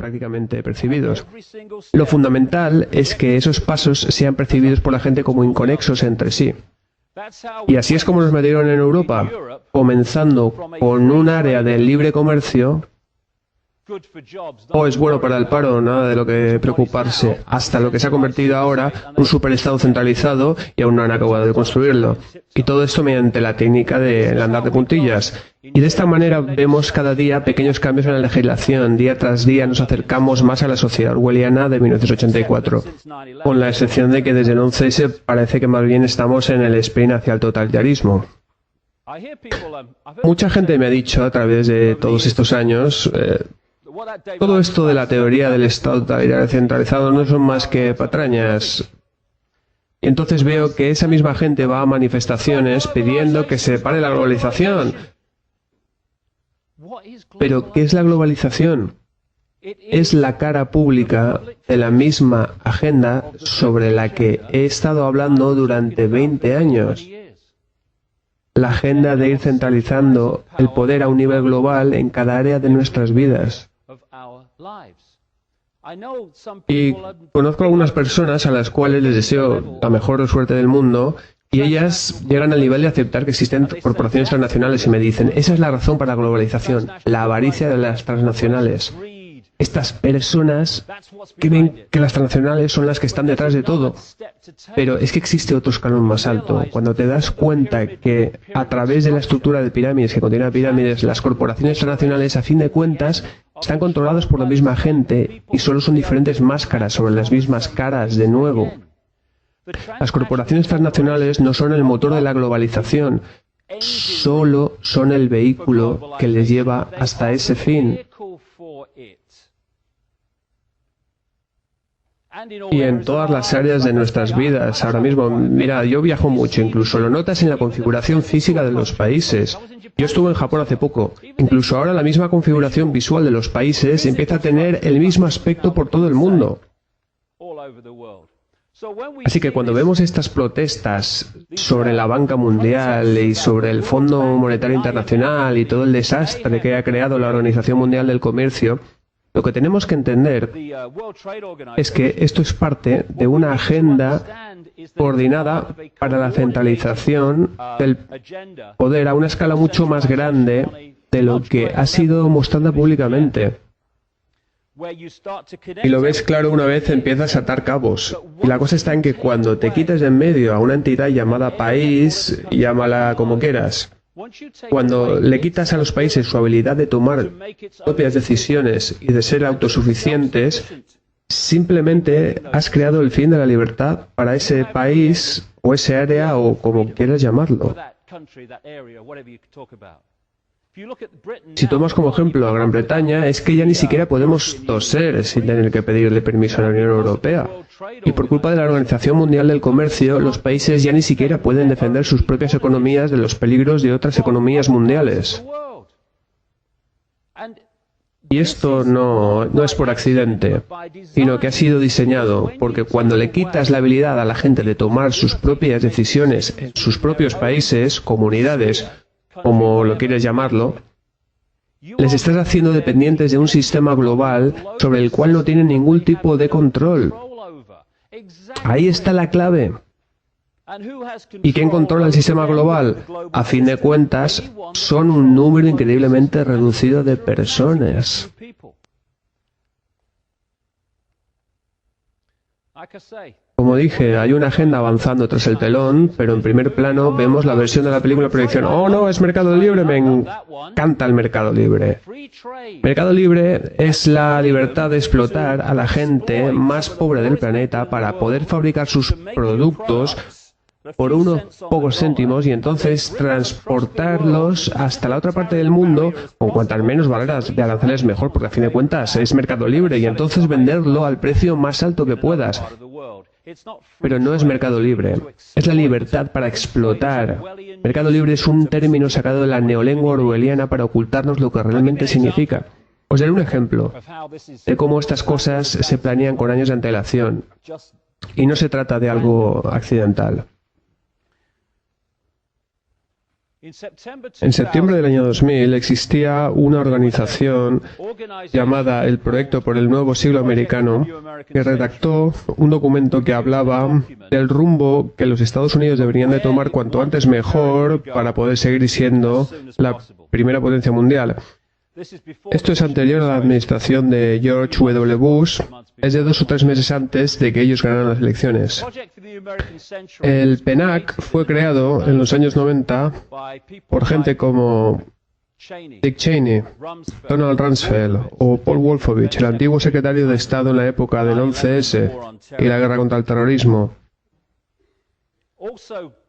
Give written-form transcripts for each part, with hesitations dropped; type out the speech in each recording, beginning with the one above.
prácticamente percibidos. Lo fundamental es que esos pasos sean percibidos por la gente como inconexos entre sí. Y así es como nos metieron en Europa, comenzando con un área del libre comercio. Es bueno para el paro, nada de lo que preocuparse, hasta lo que se ha convertido ahora un superestado centralizado y aún no han acabado de construirlo. Y todo esto mediante la técnica del andar de puntillas. Y de esta manera vemos cada día pequeños cambios en la legislación. Día tras día nos acercamos más a la sociedad orwelliana de 1984, con la excepción de que desde el 11S parece que más bien estamos en el sprint hacia el totalitarismo. Mucha gente me ha dicho a través de todos estos años, todo esto de la teoría del Estado totalitario centralizado no son más que patrañas. Y entonces veo que esa misma gente va a manifestaciones pidiendo que se pare la globalización. Pero, ¿qué es la globalización? Es la cara pública de la misma agenda sobre la que he estado hablando durante 20 años. La agenda de ir centralizando el poder a un nivel global en cada área de nuestras vidas. Y conozco algunas personas a las cuales les deseo la mejor suerte del mundo y ellas llegan al nivel de aceptar que existen corporaciones transnacionales y me dicen, esa es la razón para la globalización, la avaricia de las transnacionales. Estas personas creen que las transnacionales son las que están detrás de todo, pero es que existe otro escalón más alto. Cuando te das cuenta que a través de la estructura de pirámides que contiene pirámides, las corporaciones transnacionales a fin de cuentas están controladas por la misma gente y solo son diferentes máscaras sobre las mismas caras de nuevo. Las corporaciones transnacionales no son el motor de la globalización, solo son el vehículo que les lleva hasta ese fin. Y en todas las áreas de nuestras vidas, ahora mismo, mira, yo viajo mucho, incluso lo notas en la configuración física de los países. Yo estuve en Japón hace poco. Incluso ahora la misma configuración visual de los países empieza a tener el mismo aspecto por todo el mundo. Así que cuando vemos estas protestas sobre la banca mundial y sobre el Fondo Monetario Internacional y todo el desastre que ha creado la Organización Mundial del Comercio, lo que tenemos que entender es que esto es parte de una agenda coordinada para la centralización del poder a una escala mucho más grande de lo que ha sido mostrada públicamente. Y lo ves claro una vez empiezas a atar cabos. Y la cosa está en que cuando te quitas de en medio a una entidad llamada país, llámala como quieras, cuando le quitas a los países su habilidad de tomar propias decisiones y de ser autosuficientes, simplemente has creado el fin de la libertad para ese país o ese área o como quieras llamarlo. Si tomas como ejemplo a Gran Bretaña, es que ya ni siquiera podemos toser sin tener que pedirle permiso a la Unión Europea. Y por culpa de la Organización Mundial del Comercio, los países ya ni siquiera pueden defender sus propias economías de los peligros de otras economías mundiales. Y esto no es por accidente, sino que ha sido diseñado, porque cuando le quitas la habilidad a la gente de tomar sus propias decisiones en sus propios países, comunidades, como lo quieres llamarlo, les estás haciendo dependientes de un sistema global sobre el cual no tienen ningún tipo de control. Ahí está la clave. ¿Y quién controla el sistema global? A fin de cuentas, son un número increíblemente reducido de personas. Como dije, hay una agenda avanzando tras el telón, pero en primer plano vemos la versión de la película proyección. ¡Oh, no, es mercado libre! Me encanta el mercado libre. Mercado libre es la libertad de explotar a la gente más pobre del planeta para poder fabricar sus productos por unos pocos céntimos y entonces transportarlos hasta la otra parte del mundo con cuantas menos barreras de aranceles mejor, porque a fin de cuentas es mercado libre y entonces venderlo al precio más alto que puedas. Pero no es mercado libre, es la libertad para explotar. Mercado libre es un término sacado de la neolengua orwelliana para ocultarnos lo que realmente significa. Os daré un ejemplo de cómo estas cosas se planean con años de antelación. Y no se trata de algo accidental. En septiembre del año 2000 existía una organización llamada el Proyecto por el Nuevo Siglo Americano que redactó un documento que hablaba del rumbo que los Estados Unidos deberían de tomar cuanto antes mejor para poder seguir siendo la primera potencia mundial. Esto es anterior a la administración de George W. Bush, es de 2 o 3 meses antes de que ellos ganaran las elecciones. El PENAC fue creado en los años 90 por gente como Dick Cheney, Donald Rumsfeld o Paul Wolfowitz, el antiguo secretario de Estado en la época del 11S y la guerra contra el terrorismo.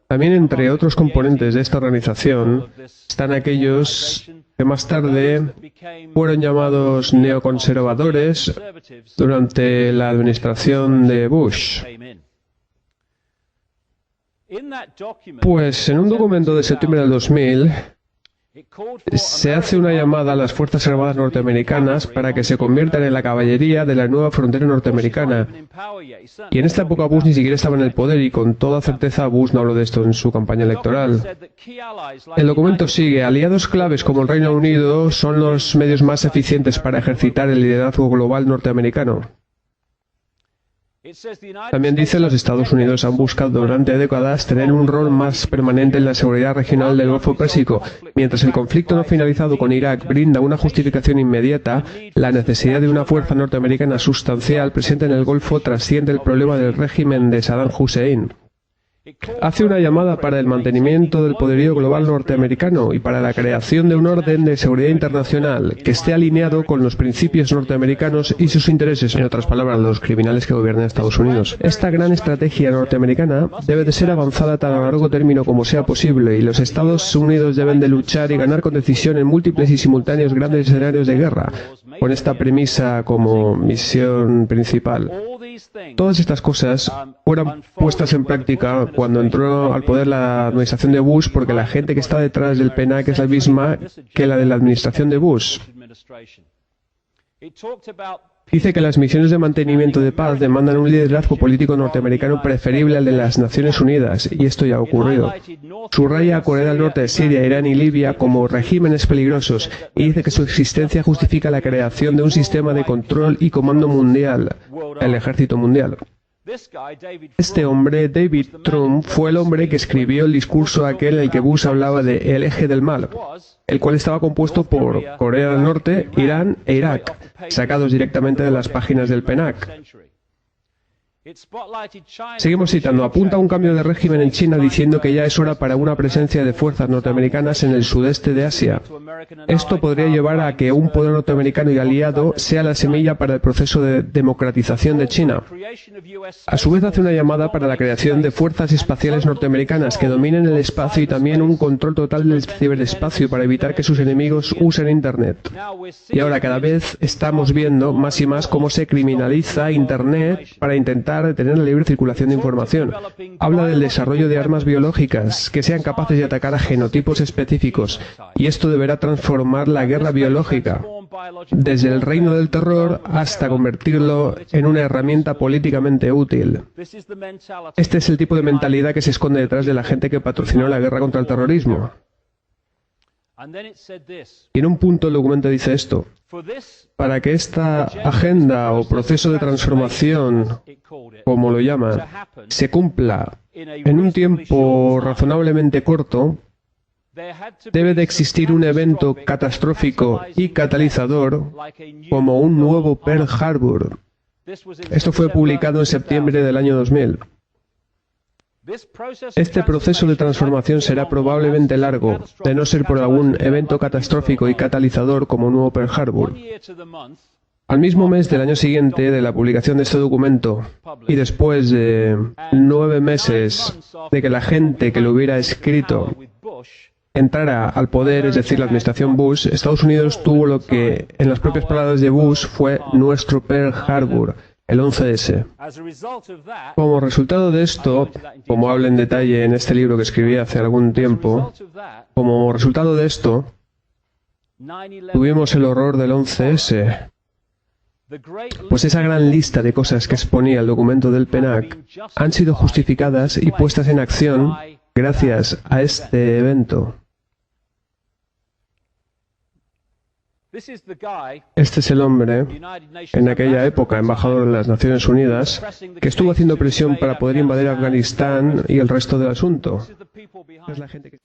También entre otros componentes de esta organización están aquellos que más tarde fueron llamados neoconservadores durante la administración de Bush. Pues en un documento de septiembre del 2000 se hace una llamada a las Fuerzas Armadas norteamericanas para que se conviertan en la caballería de la nueva frontera norteamericana. Y en esta época Bush ni siquiera estaba en el poder y con toda certeza Bush no habló de esto en su campaña electoral. El documento sigue: aliados claves como el Reino Unido son los medios más eficientes para ejercitar el liderazgo global norteamericano. También dice, los Estados Unidos han buscado durante décadas tener un rol más permanente en la seguridad regional del Golfo Pérsico. Mientras el conflicto no finalizado con Irak brinda una justificación inmediata, la necesidad de una fuerza norteamericana sustancial presente en el Golfo trasciende el problema del régimen de Saddam Hussein. Hace una llamada para el mantenimiento del poderío global norteamericano y para la creación de un orden de seguridad internacional que esté alineado con los principios norteamericanos y sus intereses, en otras palabras, los criminales que gobiernan Estados Unidos. Esta gran estrategia norteamericana debe de ser avanzada tan a largo término como sea posible y los Estados Unidos deben de luchar y ganar con decisión en múltiples y simultáneos grandes escenarios de guerra, con esta premisa como misión principal. Todas estas cosas fueron puestas en práctica cuando entró al poder la administración de Bush, porque la gente que está detrás del PENAC es la misma que la de la administración de Bush. Dice que las misiones de mantenimiento de paz demandan un liderazgo político norteamericano preferible al de las Naciones Unidas, y esto ya ha ocurrido. Subraya a Corea del Norte, Siria, Irán y Libia como regímenes peligrosos, y dice que su existencia justifica la creación de un sistema de control y comando mundial, el ejército mundial. Este hombre, David Trump, fue el hombre que escribió el discurso aquel en el que Bush hablaba de el eje del mal, el cual estaba compuesto por Corea del Norte, Irán e Irak, sacados directamente de las páginas del PENAC. Seguimos citando: apunta a un cambio de régimen en China diciendo que ya es hora para una presencia de fuerzas norteamericanas en el sudeste de Asia. Esto podría llevar a que un poder norteamericano y aliado sea la semilla para el proceso de democratización de China. A su vez hace una llamada para la creación de fuerzas espaciales norteamericanas que dominen el espacio y también un control total del ciberespacio para evitar que sus enemigos usen Internet. Y ahora cada vez estamos viendo más y más cómo se criminaliza Internet para intentar detener la libre circulación de información. Habla del desarrollo de armas biológicas que sean capaces de atacar a genotipos específicos, y esto deberá transformar la guerra biológica desde el reino del terror hasta convertirlo en una herramienta políticamente útil. Este es el tipo de mentalidad que se esconde detrás de la gente que patrocinó la guerra contra el terrorismo. Y en un punto el documento dice esto: para que esta agenda o proceso de transformación, como lo llaman, se cumpla en un tiempo razonablemente corto, debe de existir un evento catastrófico y catalizador como un nuevo Pearl Harbor. Esto fue publicado en septiembre del año 2000. Este proceso de transformación será probablemente largo, de no ser por algún evento catastrófico y catalizador como un nuevo Pearl Harbor. Al mismo mes del año siguiente de la publicación de este documento, y después de 9 meses de que la gente que lo hubiera escrito entrara al poder, es decir, la administración Bush, Estados Unidos tuvo lo que, en las propias palabras de Bush, fue nuestro Pearl Harbor, el 11S. Como resultado de esto, como habla en detalle en este libro que escribí hace algún tiempo, como resultado de esto, tuvimos el horror del 11S. Pues esa gran lista de cosas que exponía el documento del PENAC han sido justificadas y puestas en acción gracias a este evento. Este es el hombre, en aquella época embajador de las Naciones Unidas, que estuvo haciendo presión para poder invadir Afganistán y el resto del asunto. Es la gente que...